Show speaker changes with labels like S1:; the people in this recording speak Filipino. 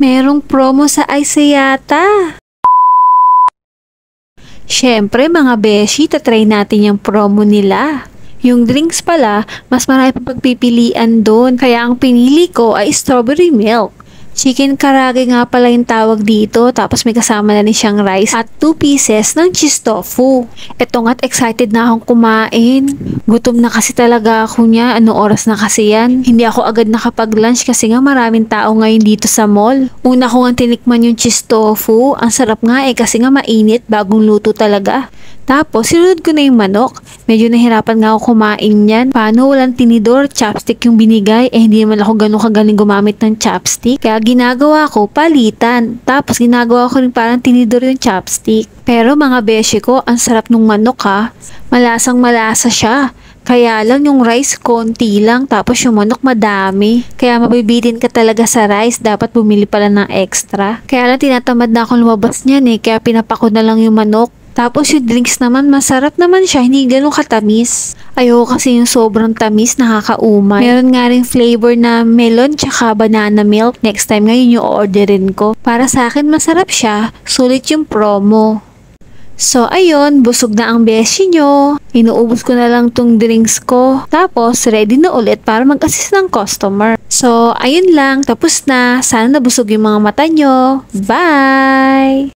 S1: Merong promo sa Ice yata. Syempre mga beshi, tatry natin yung promo nila. Yung drinks pala, mas marami pa pagpipilian doon. Kaya ang pinili ko ay strawberry milk. Chicken karage nga pala yung tawag dito, tapos may kasama na rin siyang rice at 2 pieces ng cheese tofu. Eto nga't excited na akong kumain. Gutom na kasi talaga ako niya. Anong oras na kasi yan? Hindi ako agad nakapag-lunch kasi nga maraming tao ngayon dito sa mall. Una ko nga tinikman yung cheese tofu. Ang sarap nga kasi nga mainit, bagong luto talaga. Tapos, sinunod ko na yung manok. Medyo nahirapan nga ako kumain yan. Paano walang tinidor, chopstick yung binigay? Hindi naman ako ganun kagaling gumamit ng chopstick. Kaya ginagawa ko, palitan. Tapos, ginagawa ko rin parang tinidor yung chopstick. Pero mga beshi ko, ang sarap nung manok ha. Malasang malasa siya. Kaya lang yung rice konti lang, tapos yung manok madami. Kaya mabibitin ka talaga sa rice, dapat bumili pala ng extra. Kaya lang tinatamad na akong lumabas niyan kaya pinapako na lang yung manok. Tapos yung drinks naman, masarap naman siya, hindi ganun katamis. Ayoko kasi yung sobrang tamis, nakakaumay. Meron nga rin flavor na melon tsaka banana milk. Next time ngayon yung orderin ko. Para sa akin masarap siya, sulit yung promo. So ayun, busog na ang beshi nyo. Inuubos ko na lang tong drinks ko. Tapos ready na ulit para mag-assist ng customer. So ayun lang, tapos na. Sana nabusog yung mga mata nyo. Bye!